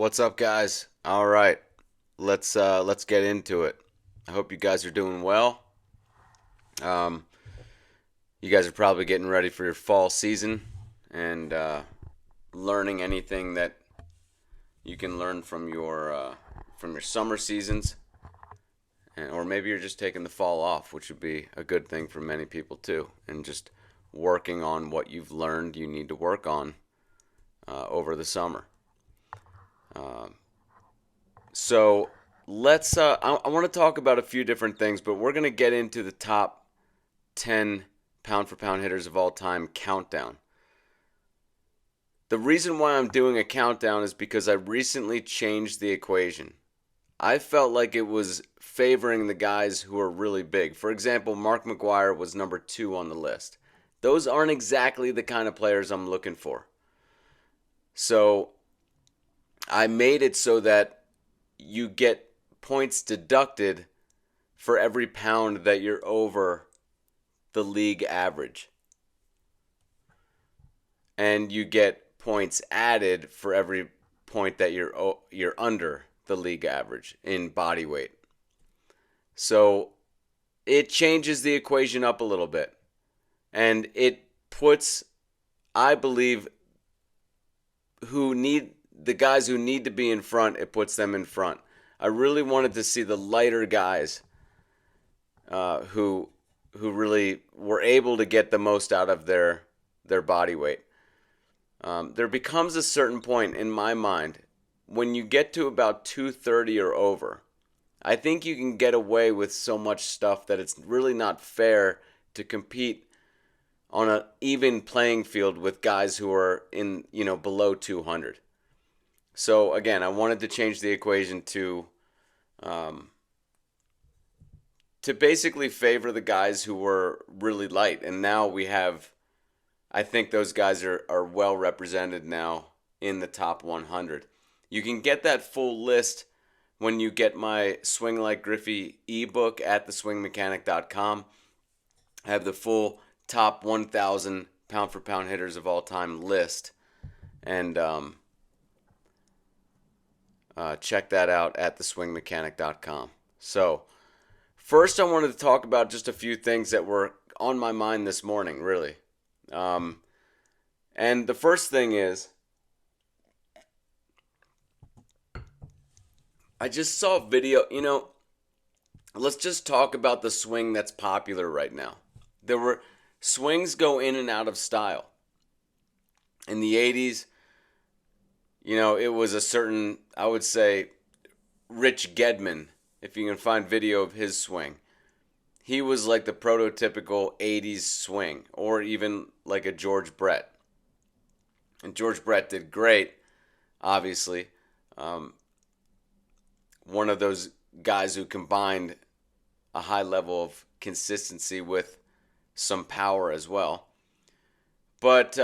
What's up, guys? All right, let's get into it. I hope you guys are doing well. Um, you guys are probably getting ready for your fall season and learning anything that you can learn from your summer seasons, or maybe you're just taking the fall off, which would be a good thing for many people too, and just working on what you've learned you need to work on over the summer. Um, So let's. I want to talk about a few different things, but we're gonna get into the top 10 pound for pound hitters of all time countdown. The reason why I'm doing a countdown is because I recently changed the equation. I felt like it was favoring the guys who are really big. For example, Mark McGwire was number 2 on the list. Those aren't exactly the kind of players I'm looking for. So I made it so that you get points deducted for every pound that you're over the league average. And you get points added for every point that you're under the league average in body weight. So it changes the equation up a little bit. And it puts, I believe, the guys who need to be in front, it puts them in front. I really wanted to see the lighter guys who really were able to get the most out of their body weight. There becomes a certain point in my mind when you get to about 230 or over. I think you can get away with so much stuff that it's really not fair to compete on an even playing field with guys who are in, below 200. So again, I wanted to change the equation um, to basically favor the guys who were really light, and now we have. I think those guys are well represented now in the top 100. You can get that full list when you get my Swing Like Griffey ebook at theswingmechanic.com. I have the full top 1,000 pound for pound hitters of all time list. And check that out at theswingmechanic.com. So, first, I wanted to talk about just a few things that were on my mind this morning, really. And the first thing is, I just saw a video. Let's just talk about the swing that's popular right now. There were swings go in and out of style. In the 80s, it was a certain, I would say, Rich Gedman, if you can find video of his swing. He was like the prototypical 80s swing, or even like a George Brett. And George Brett did great, obviously. One of those guys who combined a high level of consistency with some power as well. But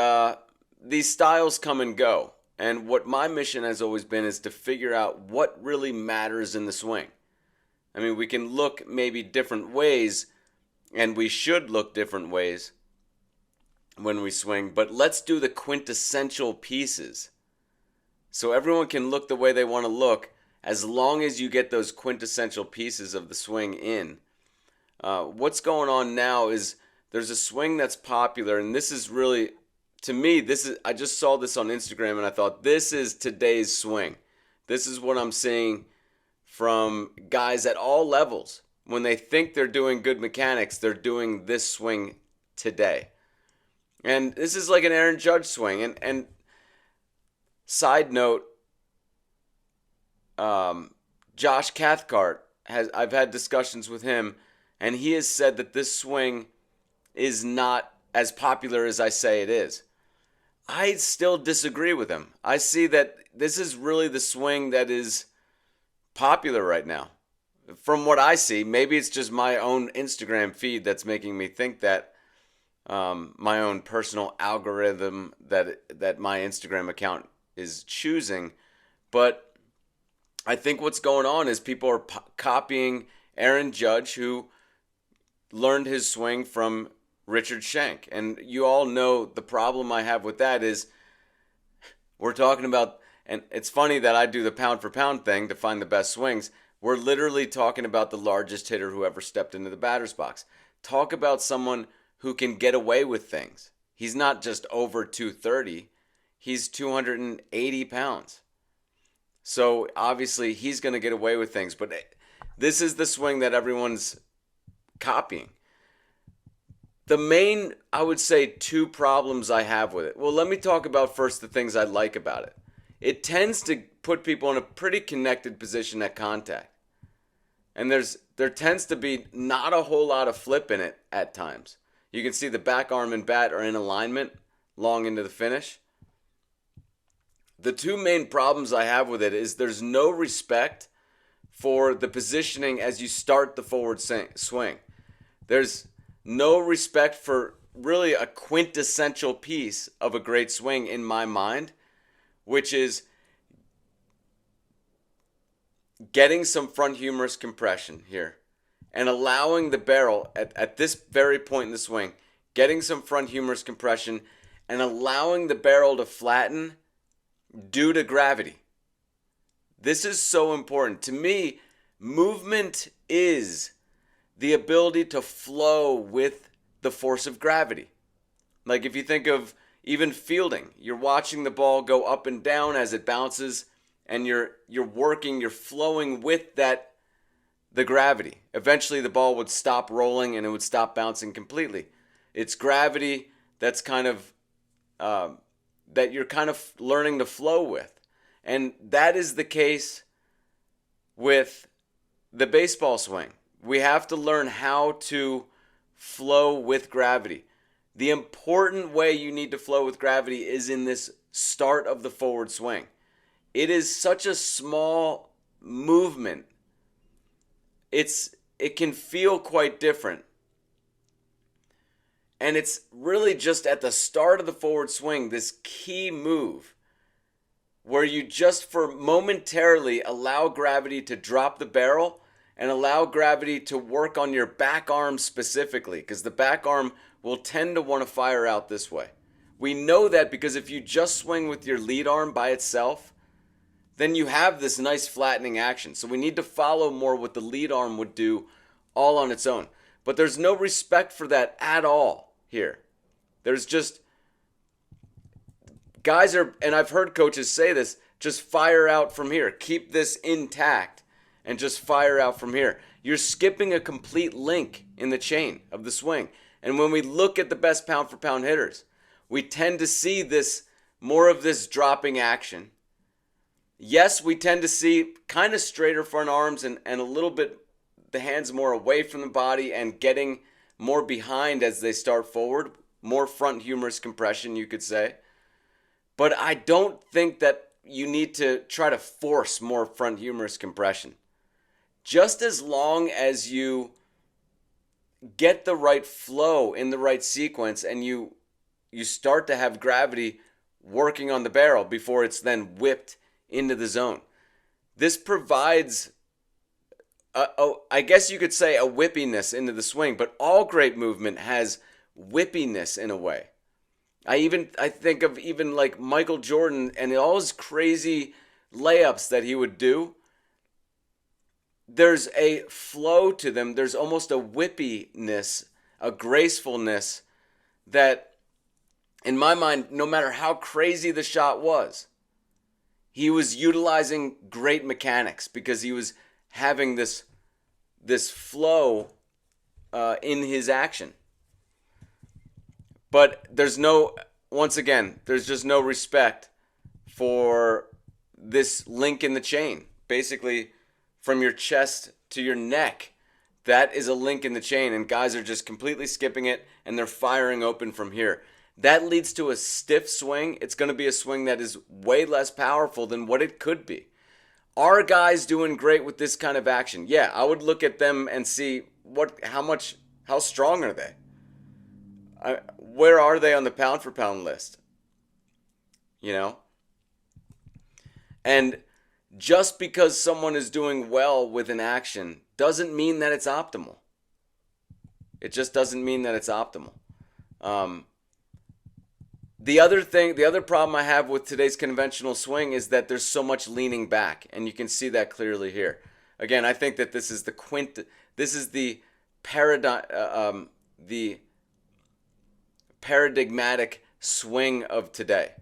these styles come and go. And what my mission has always been is to figure out what really matters in the swing. I mean, we can look maybe different ways, and we should look different ways when we swing, but let's do the quintessential pieces. So everyone can look the way they want to look as long as you get those quintessential pieces of the swing in. What's going on now is there's a swing that's popular, and this is really, to me, I just saw this on Instagram and I thought, this is today's swing. This is what I'm seeing from guys at all levels. When they think they're doing good mechanics, they're doing this swing today. And this is like an Aaron Judge swing. And side note, Josh Cathcart, I've had discussions with him, and he has said that this swing is not as popular as I say it is. I still disagree with him. I see that this is really the swing that is popular right now. From what I see, maybe it's just my own Instagram feed that's making me think that, my own personal algorithm that my Instagram account is choosing. But I think what's going on is people are copying Aaron Judge, who learned his swing from Richard Schenk. And you all know the problem I have with that is we're talking about And it's funny that I do the pound for pound thing to find the best swings. We're literally talking about the largest hitter who ever stepped into the batter's box. Talk about someone who can get away with things. He's not just over 230, he's 280 pounds. So obviously he's going to get away with things. But this is the swing that everyone's copying. The main, I would say, two problems I have with it. Well, let me talk about first the things I like about it. It tends to put people in a pretty connected position at contact. And there tends to be not a whole lot of flip in it at times. You can see the back arm and bat are in alignment long into the finish. The two main problems I have with it is there's no respect for the positioning as you start the forward swing. There's no respect for really a quintessential piece of a great swing in my mind, which is getting some front humerus compression here and allowing the barrel at this very point in the swing, getting some front humerus compression and allowing the barrel to flatten due to gravity. This is so important. To me, movement is the ability to flow with the force of gravity. Like if you think of even fielding, you're watching the ball go up and down as it bounces, and you're flowing with the gravity. Eventually the ball would stop rolling and it would stop bouncing completely. It's gravity that's kind of that you're kind of learning to flow with. And that is the case with the baseball swing. We have to learn how to flow with gravity. The important way you need to flow with gravity is in this start of the forward swing. It is such a small movement. It can feel quite different. And it's really just at the start of the forward swing, this key move where you just for momentarily allow gravity to drop the barrel and allow gravity to work on your back arm specifically, because the back arm will tend to want to fire out this way. We know that because if you just swing with your lead arm by itself, then you have this nice flattening action. So we need to follow more what the lead arm would do all on its own. But there's no respect for that at all here. There's just guys are, and I've heard coaches say this, just fire out from here. Keep this intact and just fire out from here. You're skipping a complete link in the chain of the swing. And when we look at the best pound for pound hitters, we tend to see this more of this dropping action. Yes, we tend to see kind of straighter front arms and a little bit the hands more away from the body and getting more behind as they start forward. More front humerus compression, you could say. But I don't think that you need to try to force more front humerus compression. Just as long as you get the right flow in the right sequence and you start to have gravity working on the barrel before it's then whipped into the zone. This provides, I guess you could say, a whippiness into the swing, but all great movement has whippiness in a way. I think of even like Michael Jordan and all his crazy layups that he would do. There's a flow to them. There's almost a whippiness, a gracefulness that, in my mind, no matter how crazy the shot was, he was utilizing great mechanics because he was having this flow in his action. But there's just no respect for this link in the chain. Basically, from your chest to your neck, that is a link in the chain, and guys are just completely skipping it, and they're firing open from here. That leads to a stiff swing. It's going to be a swing that is way less powerful than what it could be. Are guys doing great with this kind of action? Yeah, I would look at them and see how strong are they? Where are they on the pound for pound list? You know? And just because someone is doing well with an action doesn't mean that it's optimal. It just doesn't mean that it's optimal. The other problem I have with today's conventional swing is that there's so much leaning back, and you can see that clearly here. Again, I think that this is the paradigmatic swing of today.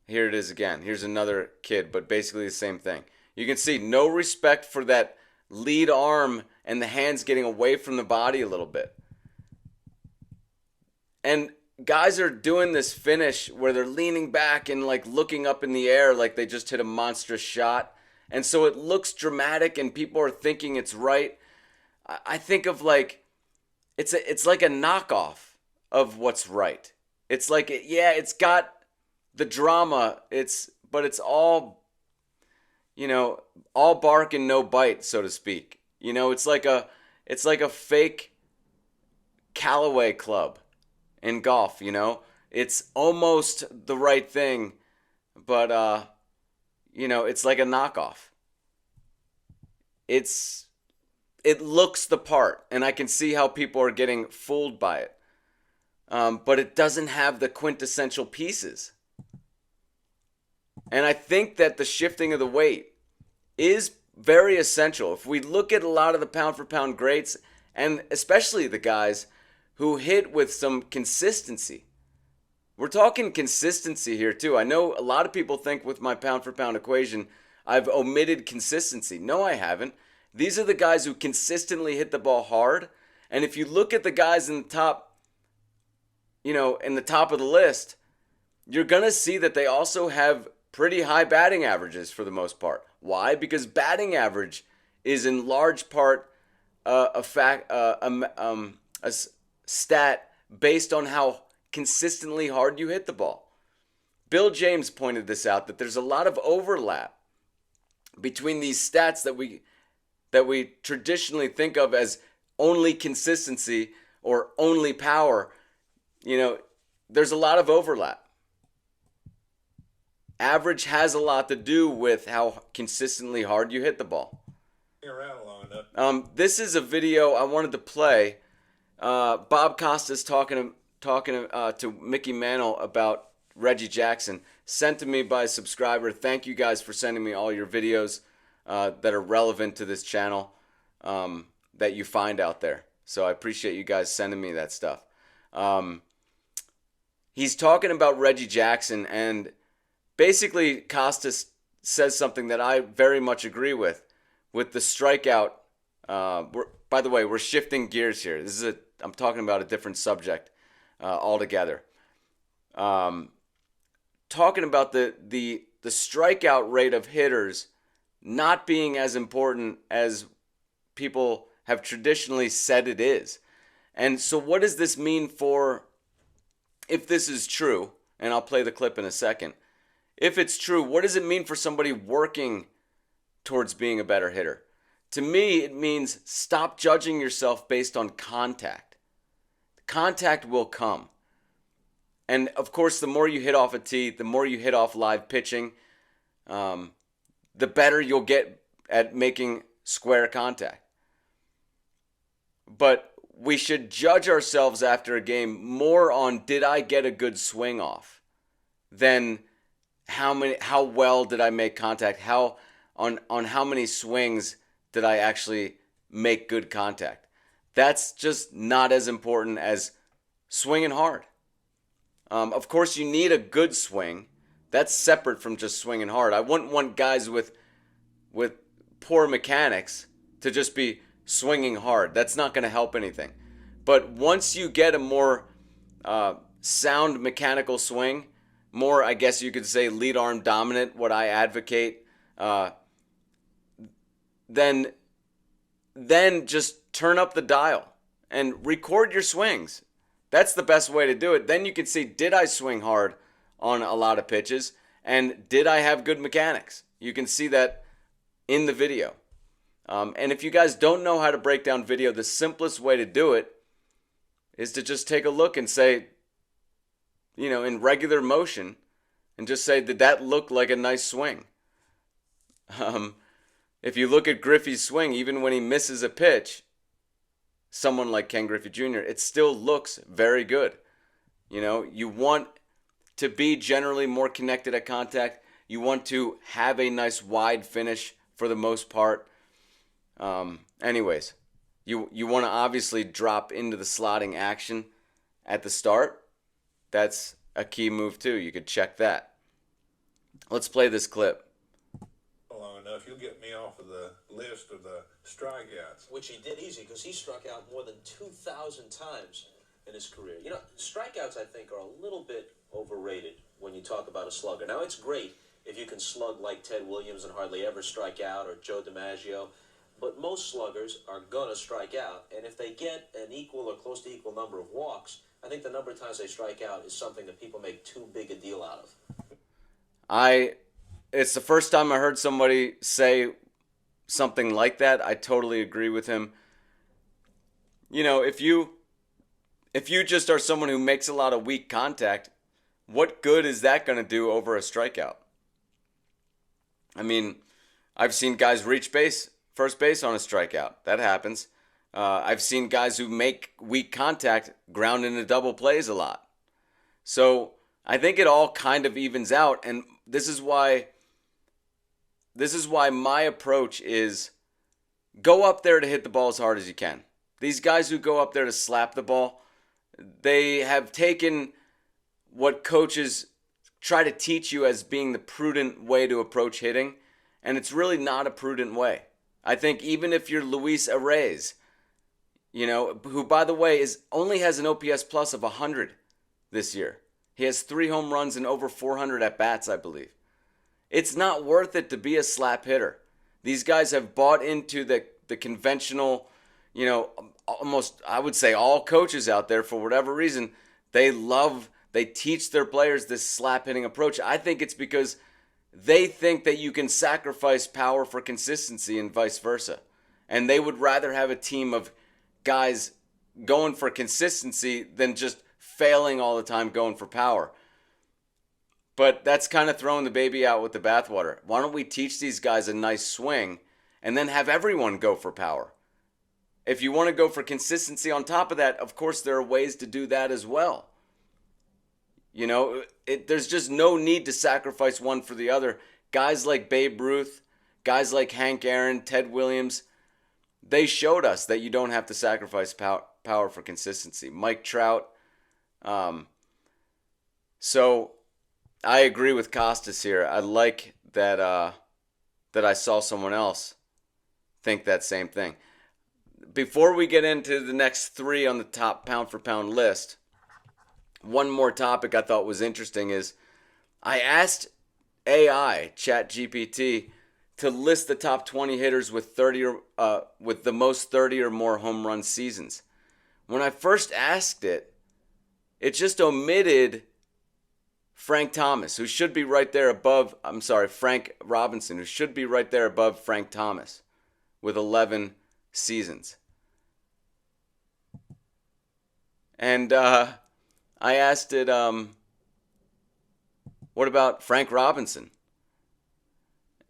Here it is again. Here's another kid, but basically the same thing. You can see no respect for that lead arm and the hands getting away from the body a little bit. And guys are doing this finish where they're leaning back and like looking up in the air like they just hit a monstrous shot. And so it looks dramatic and people are thinking it's right. I think of like it's like a knockoff of what's right. It's like it's got the drama. But it's all all bark and no bite, so to speak. It's like a fake Callaway Club in golf. It's almost the right thing, but it's like a knockoff. It looks the part, and I can see how people are getting fooled by it. But it doesn't have the quintessential pieces. And I think that the shifting of the weight is very essential. If we look at a lot of the pound for pound greats, and especially the guys who hit with some consistency, we're talking consistency here too. I know a lot of people think with my pound for pound equation, I've omitted consistency. No, I haven't. These are the guys who consistently hit the ball hard. And if you look at the guys in the top, in the top of the list, you're going to see that they also have pretty high batting averages for the most part. Why? Because batting average is in large part a stat based on how consistently hard you hit the ball. Bill James pointed this out, that there's a lot of overlap between these stats that we traditionally think of as only consistency or only power. There's a lot of overlap. Average has a lot to do with how consistently hard you hit the ball. This is a video I wanted to play. Bob Costas talking to Mickey Mantle about Reggie Jackson, sent to me by a subscriber. Thank you guys for sending me all your videos that are relevant to this channel that you find out there. So I appreciate you guys sending me that stuff. He's talking about Reggie Jackson, and basically Costas says something that I very much agree with the strikeout. By the way, we're shifting gears here. I'm talking about a different subject altogether. Talking about the strikeout rate of hitters not being as important as people have traditionally said it is. And so what does this mean for, if this is true, and I'll play the clip in a second, if it's true, what does it mean for somebody working towards being a better hitter? To me, it means stop judging yourself based on contact. Contact will come. And of course, the more you hit off a tee, the more you hit off live pitching, the better you'll get at making square contact. But we should judge ourselves after a game more on, did I get a good swing off, than how well did I make contact? On how many swings did I actually make good contact? That's just not as important as swinging hard. Of course, you need a good swing. That's separate from just swinging hard. I wouldn't want guys with poor mechanics to just be swinging hard. That's not going to help anything. But once you get a more sound mechanical swing, more, I guess you could say, lead arm dominant, what I advocate, then just turn up the dial and record your swings. That's the best way to do it. Then you can see, did I swing hard on a lot of pitches, and did I have good mechanics? You can see that in the video. And if you guys don't know how to break down video, the simplest way to do it is to just take a look and say, in regular motion, and just say, did that look like a nice swing? If you look at Griffey's swing, even when he misses a pitch, someone like Ken Griffey Jr., it still looks very good. You want to be generally more connected at contact. You want to have a nice wide finish for the most part. Anyways, you want to obviously drop into the slotting action at the start. That's a key move too. You could check that. Let's play this clip. Long enough, you'll get me off of the list of the strikeouts. Which he did easy because he struck out more than 2,000 times in his career. Strikeouts, I think, are a little bit overrated when you talk about a slugger. Now, it's great if you can slug like Ted Williams and hardly ever strike out, or Joe DiMaggio, but most sluggers are going to strike out, and if they get an equal or close to equal number of walks, I think the number of times they strike out is something that people make too big a deal out of. It's the first time I heard somebody say something like that. I totally agree with him. If you just are someone who makes a lot of weak contact, what good is that going to do over a strikeout? I mean, I've seen guys reach first base on a strikeout. That happens. I've seen guys who make weak contact ground into double plays a lot. So I think it all kind of evens out, and this is why my approach is go up there to hit the ball as hard as you can. These guys who go up there to slap the ball, they have taken what coaches try to teach you as being the prudent way to approach hitting, and it's really not a prudent way. I think even if you're Luis Arraez, who, by the way, only has an OPS plus of 100 this year. He has 3 home runs and over 400 at-bats, I believe. It's not worth it to be a slap hitter. These guys have bought into the conventional, almost, I would say all coaches out there, for whatever reason, they teach their players this slap hitting approach. I think it's because they think that you can sacrifice power for consistency and vice versa. And they would rather have a team of guys going for consistency than just failing all the time going for power. But that's kind of throwing the baby out with the bathwater. Why don't we teach these guys a nice swing and then have everyone go for power? If you want to go for consistency on top of that, of course there are ways to do that as well. There's just no need to sacrifice one for the other. Guys like Babe Ruth, guys like Hank Aaron, Ted Williams, they showed us that you don't have to sacrifice power for consistency. Mike Trout. So I agree with Costas here. I like that I saw someone else think that same thing. Before we get into the next 3 on the top pound-for-pound list, one more topic I thought was interesting is I asked AI, ChatGPT, to list the top 20 hitters with with the most 30 or more home run seasons. When I first asked it, it just omitted Frank Thomas, who should be right there above, Frank Robinson, who should be right there above Frank Thomas with 11 seasons. And I asked it, what about Frank Robinson?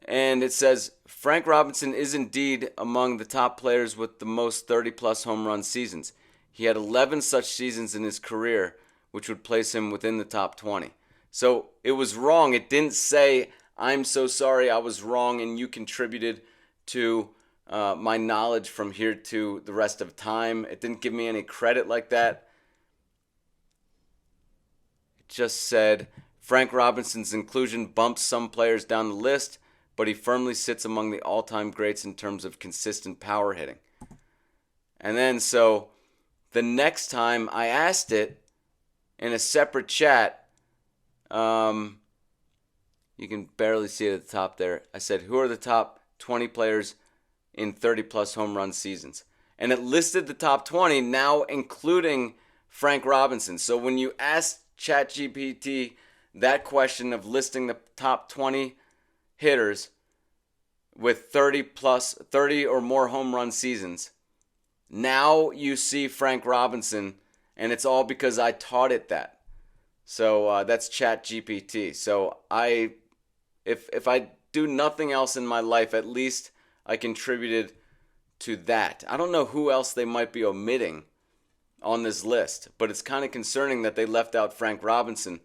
And it says, Frank Robinson is indeed among the top players with the most 30-plus home run seasons. He had 11 such seasons in his career, which would place him within the top 20. So it was wrong. It didn't say, I'm so sorry, I was wrong, and you contributed to my knowledge from here to the rest of time. It didn't give me any credit like that. It just said, Frank Robinson's inclusion bumps some players down the list, but he firmly sits among the all-time greats in terms of consistent power hitting. And then, so the next time I asked it in a separate chat, you can barely see it at the top there. I said, who are the top 20 players in 30-plus home run seasons? And it listed the top 20, now including Frank Robinson. So when you ask ChatGPT that question of listing the top 20 hitters with 30 or more home run seasons, now you see Frank Robinson, and it's all because I taught it that. So that's ChatGPT. So if I do nothing else in my life, at least I contributed to that. I don't know who else they might be omitting on this list, but it's kind of concerning that they left out Frank Robinson,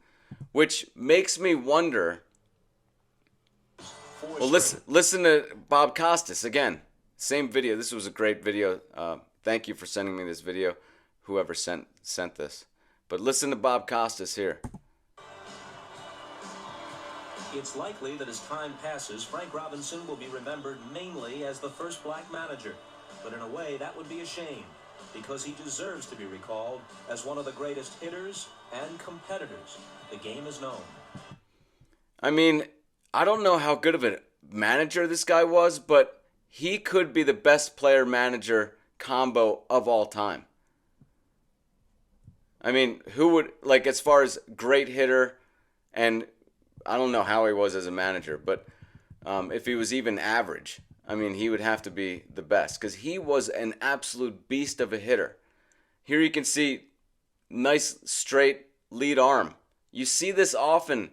which makes me wonder. Well, listen to Bob Costas again. Same video. This was a great video. Thank you for sending me this video, whoever sent this. But listen to Bob Costas here. It's likely that as time passes, Frank Robinson will be remembered mainly as the first black manager. But in a way, that would be a shame, because he deserves to be recalled as one of the greatest hitters and competitors the game has known. I mean, I don't know how good of a manager this guy was, but he could be the best player-manager combo of all time. I mean, who would, like, as far as great hitter, and I don't know how he was as a manager, but if he was even average, I mean, he would have to be the best, because he was an absolute beast of a hitter. Here you can see nice straight lead arm. You see this often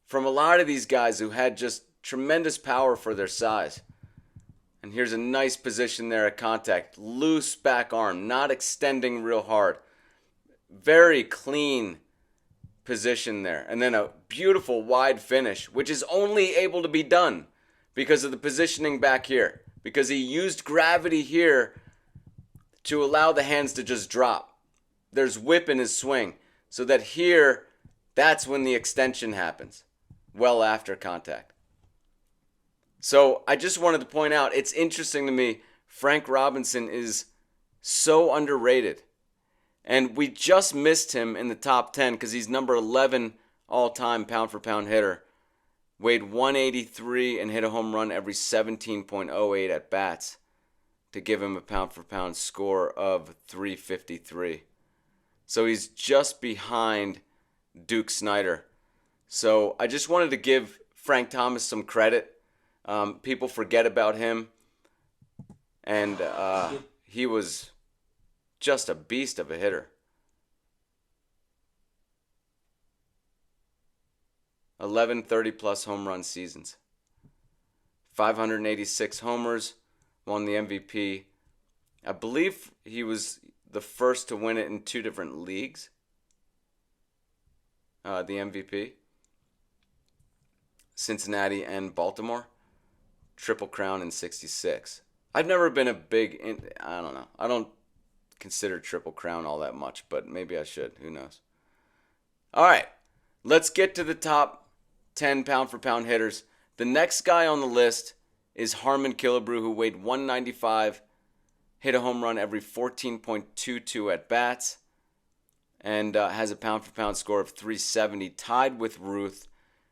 from a lot of these guys who had just tremendous power for their size. And here's a nice position there at contact. Loose back arm, not extending real hard. Very clean position there. And then a beautiful wide finish, which is only able to be done because of the positioning back here. Because he used gravity here to allow the hands to just drop. There's whip in his swing. So that here, that's when the extension happens. Well after contact. So I just wanted to point out, it's interesting to me, Frank Robinson is so underrated. And we just missed him in the top 10 because he's number 11 all-time pound-for-pound hitter. Weighed 183 and hit a home run every 17.08 at bats to give him a pound-for-pound score of 353. So he's just behind Duke Snider. So I just wanted to give Frank Thomas some credit. People forget about him. And he was just a beast of a hitter. 11 30-plus home run seasons. 586 homers, won the MVP. I believe he was the first to win it in 2 different leagues. The MVP. Cincinnati and Baltimore. Triple Crown in 66. I've never been a big, I don't know. I don't consider Triple Crown all that much, but maybe I should. Who knows? All right. Let's get to the top 10 pound-for-pound hitters. The next guy on the list is Harmon Killebrew, who weighed 195, hit a home run every 14.22 at bats, and has a pound-for-pound score of 370, tied with Ruth,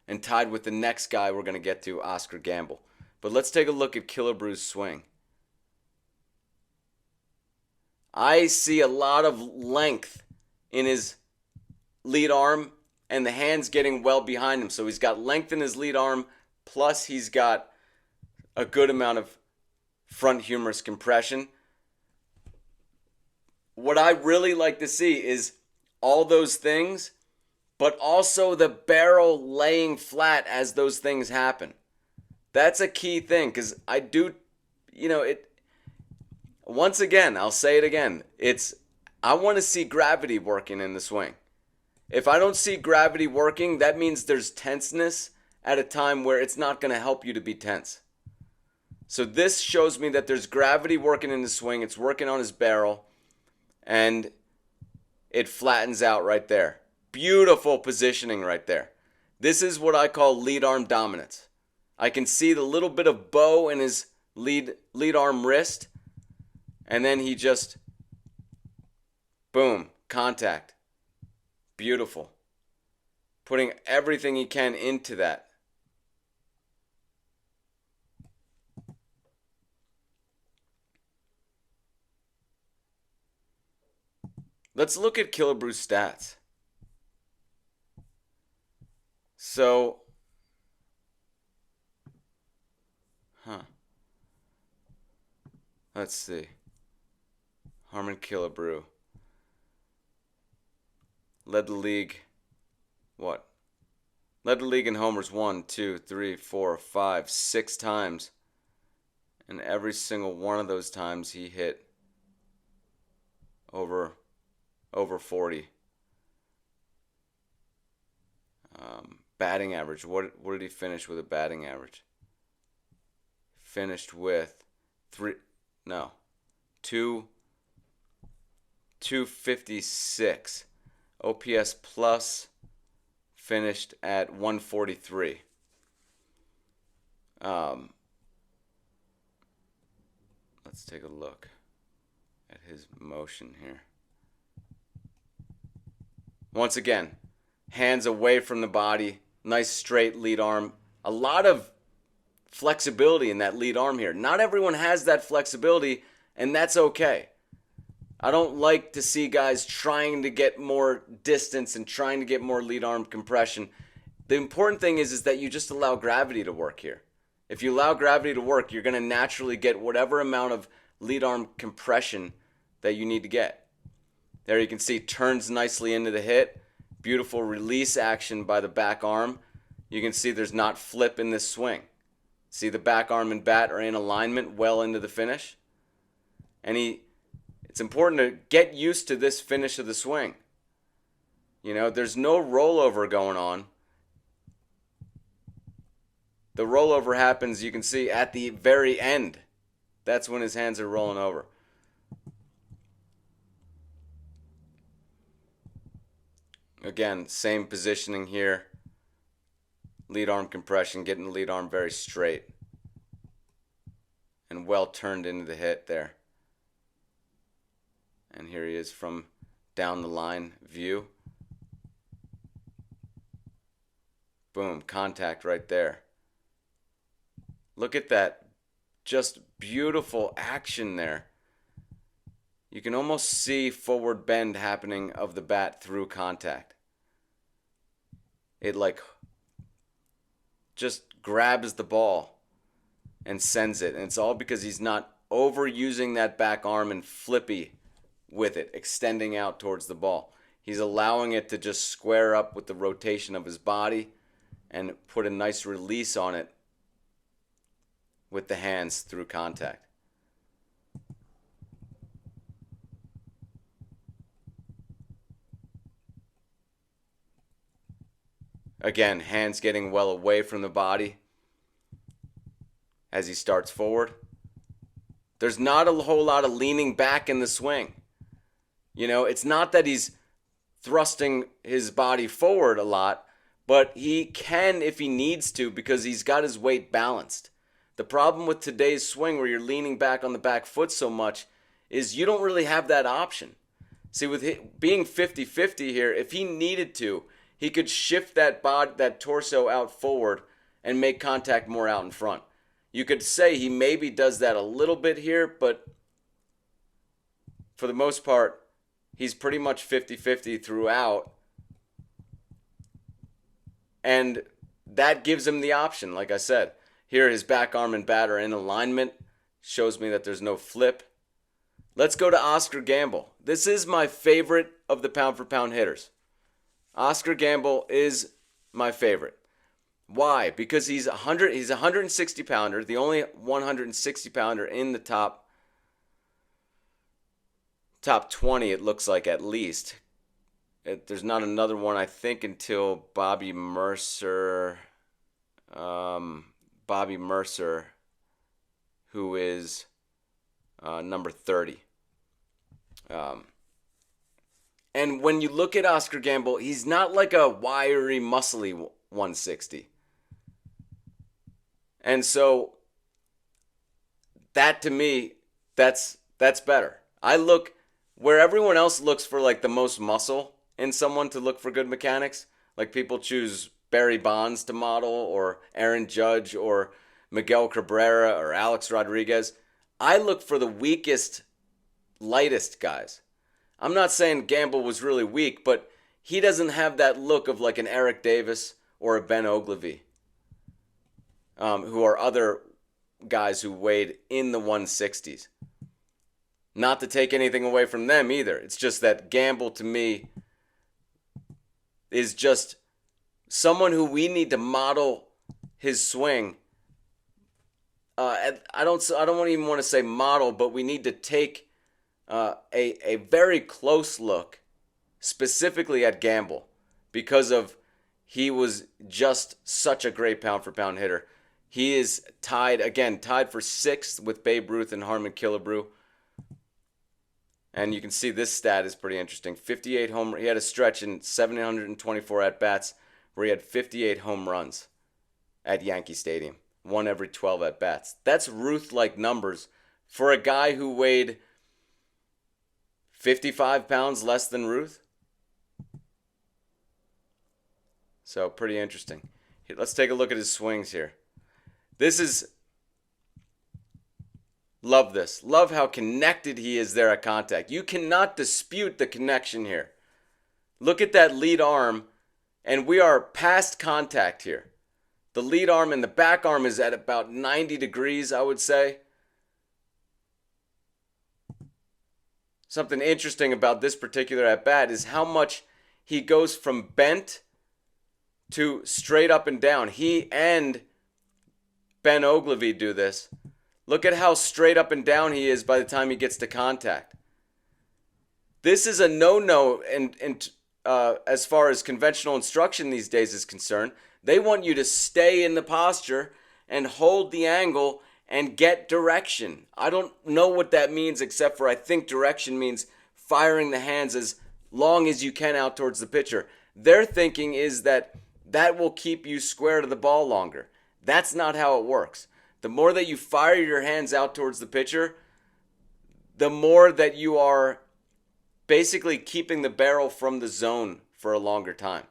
and tied with the next guy we're going to get to, Oscar Gamble. But let's take a look at Killebrew's swing. I see a lot of length in his lead arm and the hands getting well behind him. So he's got length in his lead arm, plus he's got a good amount of front humerus compression. What I really like to see is all those things, but also the barrel laying flat as those things happen. That's a key thing, because I do, once again, I'll say it again. I want to see gravity working in the swing. If I don't see gravity working, that means there's tenseness at a time where it's not going to help you to be tense. So this shows me that there's gravity working in the swing. It's working on his barrel, and it flattens out right there. Beautiful positioning right there. This is what I call lead arm dominance. I can see the little bit of bow in his lead arm wrist, and then he just, boom, contact. Beautiful. Putting everything he can into that. Let's look at Killebrew's stats. So, let's see. Harmon Killebrew led the league. What? Led the league in homers 1, 2, 3, 4, 5, 6 times. And every single one of those times he hit over 40. Batting average. What did he finish with a batting average? Finished with 256. OPS plus finished at 143. Let's take a look at his motion here. Once again, hands away from the body, nice straight lead arm. A lot of flexibility in that lead arm here. Not everyone has that flexibility, and that's okay. I don't like to see guys trying to get more distance and trying to get more lead arm compression. The important thing is that you just allow gravity to work here. If you allow gravity to work, you're going to naturally get whatever amount of lead arm compression that you need to get. There you can see turns nicely into the hit. Beautiful release action by the back arm. You can see there's not flip in this swing. See the back arm and bat are in alignment well into the finish. And it's important to get used to this finish of the swing. You know, there's no rollover going on. The rollover happens, you can see, at the very end. That's when his hands are rolling over. Again, same positioning here. Lead arm compression, getting the lead arm very straight. And well turned into the hit there. And here he is from down the line view. Boom, contact right there. Look at that, just beautiful action there. You can almost see forward bend happening of the bat through contact. It like just grabs the ball and sends it. And it's all because he's not overusing that back arm and flippy with it, extending out towards the ball. He's allowing it to just square up with the rotation of his body and put a nice release on it with the hands through contact. Again, hands getting well away from the body as he starts forward. There's not a whole lot of leaning back in the swing. You know, it's not that he's thrusting his body forward a lot, but he can if he needs to because he's got his weight balanced. The problem with today's swing where you're leaning back on the back foot so much is you don't really have that option. See, with being 50-50 here, if he needed to, he could shift that torso out forward and make contact more out in front. You could say he maybe does that a little bit here, but for the most part, he's pretty much 50-50 throughout. And that gives him the option, like I said. Here, his back arm and bat are in alignment. Shows me that there's no flip. Let's go to Oscar Gamble. This is my favorite of the pound-for-pound hitters. Oscar Gamble is my favorite. Why? Because he's a 160-pounder, the only 160-pounder in the top 20, it looks like, at least. There's not another one, I think, until Bobby Mercer, who is number 30. And when you look at Oscar Gamble, he's not like a wiry, muscly 160. And so that, to me, that's better. I look where everyone else looks for like the most muscle in someone to look for good mechanics. Like people choose Barry Bonds to model, or Aaron Judge, or Miguel Cabrera, or Alex Rodriguez. I look for the weakest, lightest guys. I'm not saying Gamble was really weak, but he doesn't have that look of like an Eric Davis or a Ben Ogilvy, who are other guys who weighed in the 160s. Not to take anything away from them either. It's just that Gamble, to me, is just someone who we need to model his swing I don't even want to say model, but we need to take a very close look specifically at Gamble because of he was just such a great pound for pound hitter. He is tied for sixth with Babe Ruth and Harmon Killebrew. And you can see this stat is pretty interesting. 58 home. He had a stretch in 724 at bats where he had 58 home runs at Yankee Stadium, one every 12 at bats. That's Ruth-like numbers for a guy who weighed 55 pounds less than Ruth. So pretty interesting. Let's take a look at his swings here. Love this. Love how connected he is there at contact. You cannot dispute the connection here. Look at that lead arm, and we are past contact here. The lead arm and the back arm is at about 90 degrees, I would say. Something interesting about this particular at-bat is how much he goes from bent to straight up and down. He and Ben Ogilvy do this. Look at how straight up and down he is by the time he gets to contact. This is a no-no as far as conventional instruction these days is concerned. They want you to stay in the posture and hold the angle and get direction. I don't know what that means except for I think direction means firing the hands as long as you can out towards the pitcher. Their thinking is that will keep you square to the ball longer. That's not how it works. The more that you fire your hands out towards the pitcher, the more that you are basically keeping the barrel from the zone for a longer time.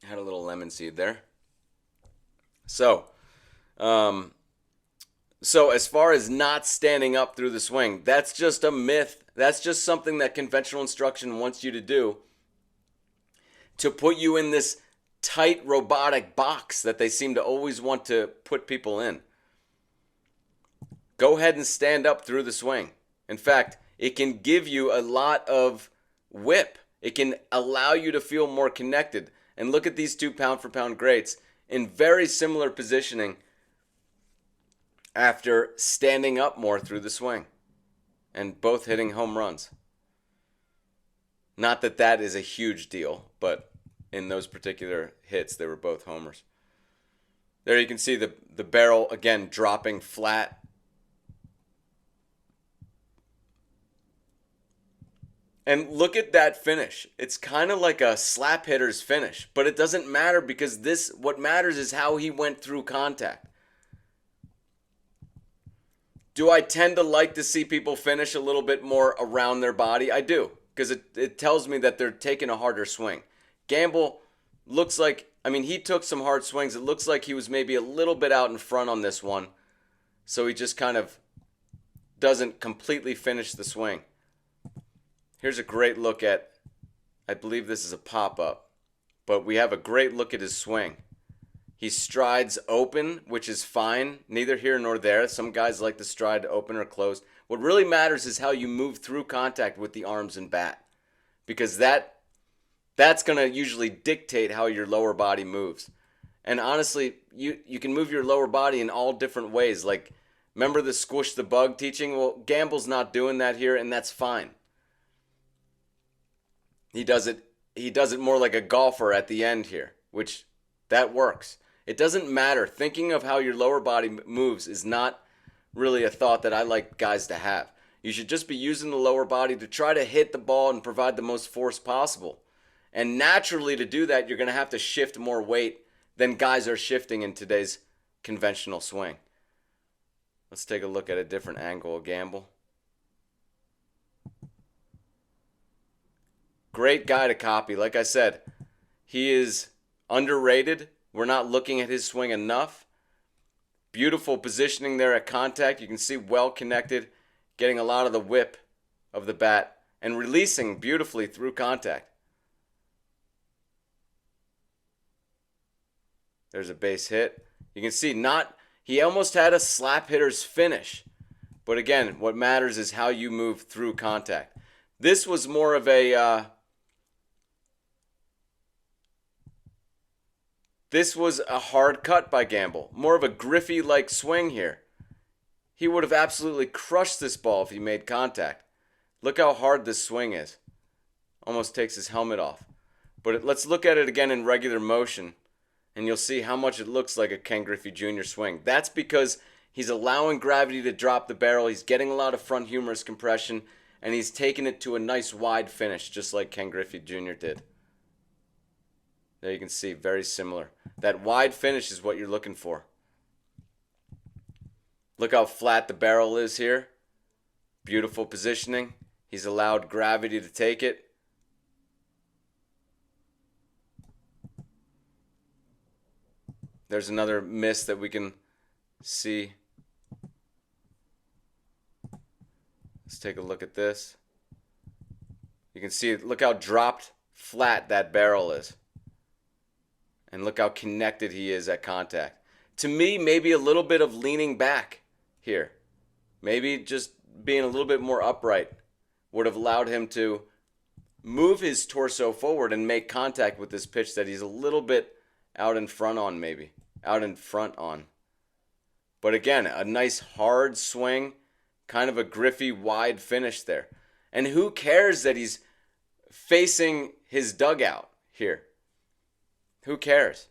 Had a little lemon seed there. So as far as not standing up through the swing, that's just a myth. That's just something that conventional instruction wants you to do to put you in this tight robotic box that they seem to always want to put people in. Go ahead and stand up through the swing. In fact, it can give you a lot of whip. It can allow you to feel more connected. And look at these two pound for pound greats in very similar positioning after standing up more through the swing and both hitting home runs. Not that that is a huge deal, but in those particular hits, they were both homers. There you can see the barrel, again, dropping flat. And look at that finish. It's kind of like a slap hitter's finish, but it doesn't matter because what matters is how he went through contact. Do I tend to like to see people finish a little bit more around their body? I do, because it tells me that they're taking a harder swing. Gamble looks like, he took some hard swings. It looks like he was maybe a little bit out in front on this one, so he just kind of doesn't completely finish the swing. Here's a great look at, I believe this is a pop-up, but we have a great look at his swing. He strides open, which is fine, neither here nor there. Some guys like to stride open or closed. What really matters is how you move through contact with the arms and bat, because that's going to usually dictate how your lower body moves. And honestly, you can move your lower body in all different ways. Like, remember the squish the bug teaching? Well, Gamble's not doing that here, and that's fine. He does it more like a golfer at the end here, which that works. It doesn't matter. Thinking of how your lower body moves is not really a thought that I like guys to have. You should just be using the lower body to try to hit the ball and provide the most force possible. And naturally, to do that, you're going to have to shift more weight than guys are shifting in today's conventional swing. Let's take a look at a different angle of Gamble. Great guy to copy. Like I said, he is underrated. We're not looking at his swing enough. Beautiful positioning there at contact. You can see well connected, getting a lot of the whip of the bat and releasing beautifully through contact. There's a base hit. You can see he almost had a slap hitter's finish, But again, what matters is how you move through contact. This was more of a this was a hard cut by Gamble. More of a Griffey-like swing here. He would have absolutely crushed this ball if he made contact. Look how hard this swing is. Almost takes his helmet off. But let's look at it again in regular motion, and you'll see how much it looks like a Ken Griffey Jr. swing. That's because he's allowing gravity to drop the barrel. He's getting a lot of front humerus compression, and he's taking it to a nice wide finish, just like Ken Griffey Jr. did. There you can see, very similar. That wide finish is what you're looking for. Look how flat the barrel is here. Beautiful positioning. He's allowed gravity to take it. There's another miss that we can see. Let's take a look at this. You can see, look how dropped flat that barrel is. And look how connected he is at contact. To me, maybe a little bit of leaning back here. Maybe just being a little bit more upright would have allowed him to move his torso forward and make contact with this pitch that he's a little bit out in front on, maybe. Out in front on. But again, a nice hard swing. Kind of a Griffey wide finish there. And who cares that he's facing his dugout here? Who cares?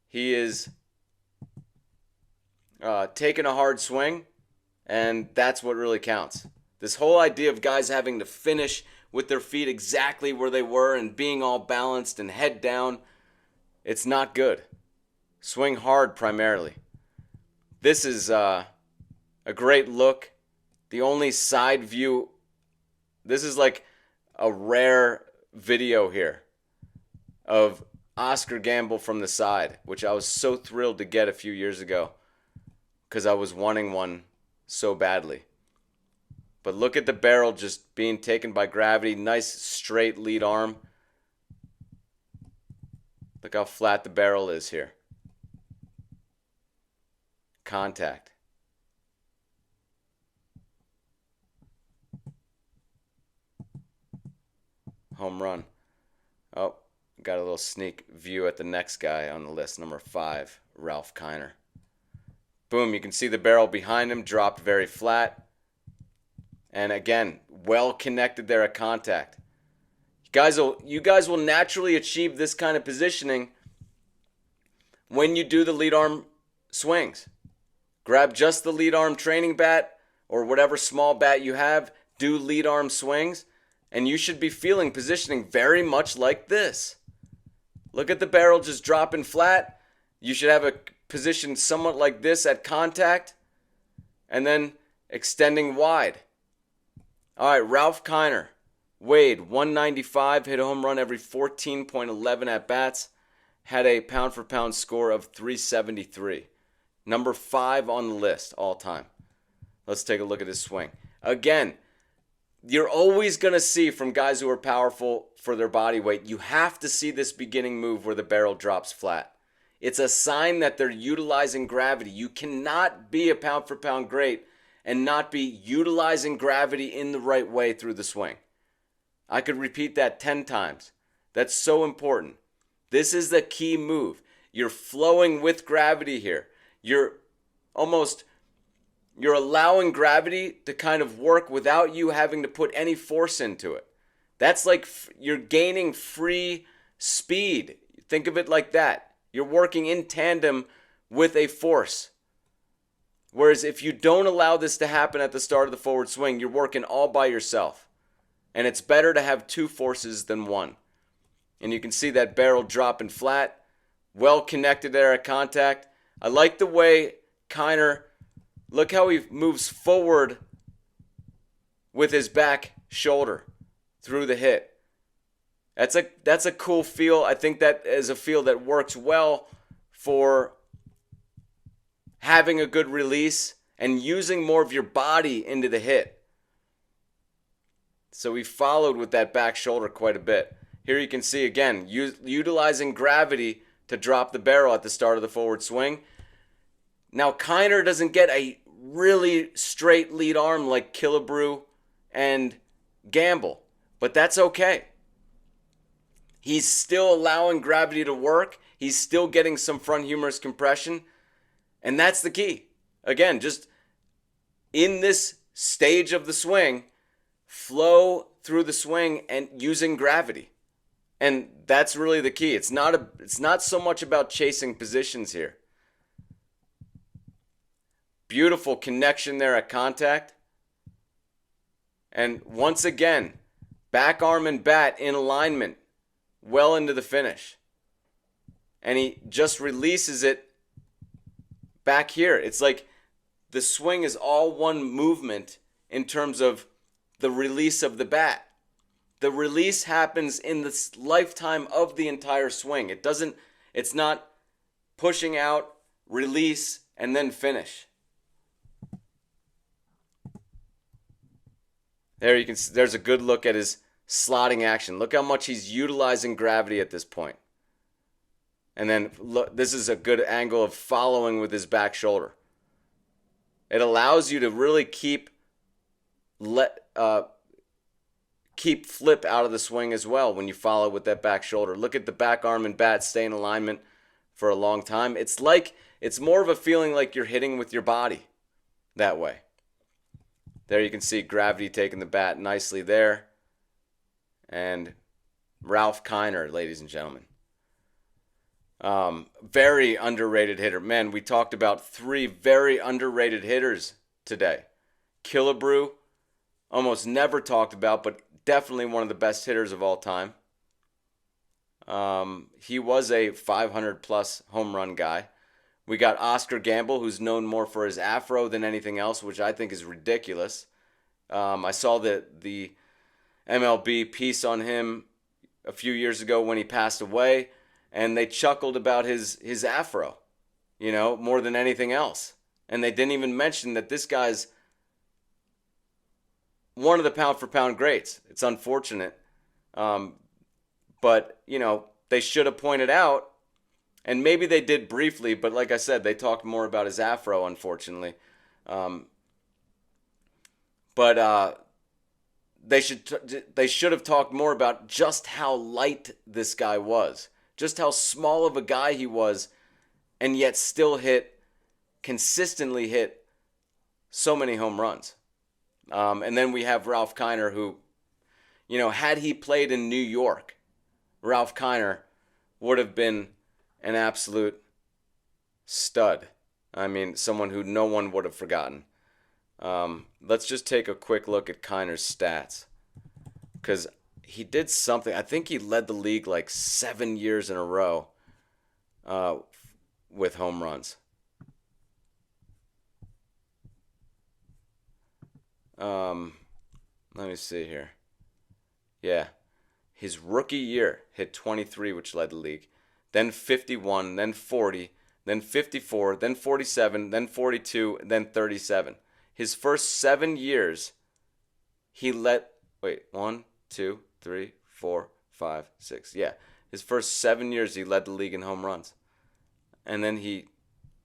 He is taking a hard swing, and that's what really counts. This whole idea of guys having to finish with their feet exactly where they were and being all balanced and head down, it's not good. Swing hard primarily. This is a great look. The only side view, this is like a rare video here of Oscar Gamble from the side, which I was so thrilled to get a few years ago because I was wanting one so badly. But look at the barrel just being taken by gravity. Nice straight lead arm. Look how flat the barrel is here. Contact. Home run. Oh, got a little sneak view at the next guy on the list, number 5, Ralph Kiner. Boom, you can see the barrel behind him dropped very flat. And again, well connected there at contact. You guys will naturally achieve this kind of positioning when you do the lead arm swings. Grab just the lead arm training bat or whatever small bat you have, do lead arm swings, and you should be feeling positioning very much like this. Look at the barrel just dropping flat. You should have a position somewhat like this at contact and then extending wide. All right, Ralph Kiner, weighed 195, hit a home run every 14.11 at-bats, had a pound-for-pound score of 373. Number 5 on the list all time. Let's take a look at his swing. Again, you're always going to see from guys who are powerful for their body weight, you have to see this beginning move where the barrel drops flat. It's a sign that they're utilizing gravity. You cannot be a pound-for-pound great and not be utilizing gravity in the right way through the swing. I could repeat that 10 times. That's so important. This is the key move. You're flowing with gravity here. You're allowing gravity to kind of work without you having to put any force into it. That's like you're gaining free speed. Think of it like that. You're working in tandem with a force. Whereas if you don't allow this to happen at the start of the forward swing, you're working all by yourself. And it's better to have 2 forces than 1. And you can see that barrel dropping flat, well connected there at contact. I like the way Kiner, look how he moves forward with his back shoulder through the hit. That's a cool feel. I think that is a feel that works well for having a good release and using more of your body into the hit. So he followed with that back shoulder quite a bit. Here you can see again, utilizing gravity to drop the barrel at the start of the forward swing. Now Kiner doesn't get a really straight lead arm like Killebrew and Gamble. But that's okay. He's still allowing gravity to work. He's still getting some front humerus compression. And that's the key. Again, just in this stage of the swing, flow through the swing and using gravity. And that's really the key. It's not so much about chasing positions here. Beautiful connection there at contact. And once again, back arm and bat in alignment well into the finish. And he just releases it back here. It's like the swing is all one movement in terms of the release of the bat. The release happens in the lifetime of the entire swing. It's not pushing out, release, and then finish. There's a good look at his slotting action. Look how much he's utilizing gravity at this point. And then look, this is a good angle of following with his back shoulder. It allows you to really keep flip out of the swing as well when you follow with that back shoulder. Look at the back arm and bat stay in alignment for a long time. It's more of a feeling like you're hitting with your body that way. There you can see gravity taking the bat nicely there. And Ralph Kiner, ladies and gentlemen. Very underrated hitter. Man, we talked about 3 very underrated hitters today. Killebrew, almost never talked about, but definitely one of the best hitters of all time. He was a 500-plus home run guy. We got Oscar Gamble, who's known more for his afro than anything else, which I think is ridiculous. I saw the MLB piece on him a few years ago when he passed away, and they chuckled about his afro, more than anything else. And they didn't even mention that this guy's one of the pound-for-pound greats. It's unfortunate. But, they should have pointed out, and maybe they did briefly, but like I said, they talked more about his afro, unfortunately. But they should have talked more about just how light this guy was, just how small of a guy he was, and yet still consistently hit so many home runs. And then we have Ralph Kiner, who, had he played in New York, Ralph Kiner would have been an absolute stud. I mean, someone who no one would have forgotten. Let's just take a quick look at Kiner's stats, because he did something. I think he led the league like 7 years in a row with home runs. Let me see here. Yeah. His rookie year hit 23, which led the league. Then 51, then 40, then 54, then 47, then 42, then 37. His first 7 years, he led... Wait, 1, 2, 3, 4, 5, 6. Yeah. His first 7 years, he led the league in home runs. And then he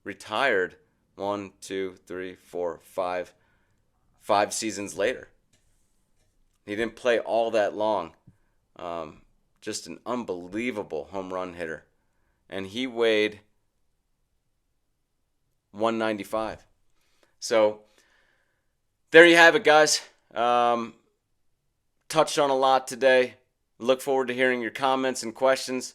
retired 1, 2, 3, 4, 5 seasons later. He didn't play all that long. Just an unbelievable home run hitter. And he weighed 195. So there you have it, guys. Touched on a lot today. Look forward to hearing your comments and questions.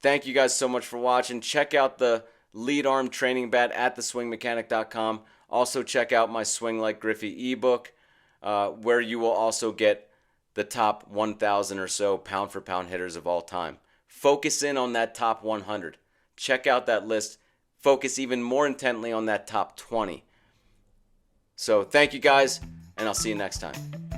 Thank you guys so much for watching. Check out the lead arm training bat at theswingmechanic.com. Also check out my Swing Like Griffey ebook, where you will also get the top 1,000 or so pound-for-pound hitters of all time. Focus in on that top 100. Check out that list. Focus even more intently on that top 20. So thank you guys, and I'll see you next time.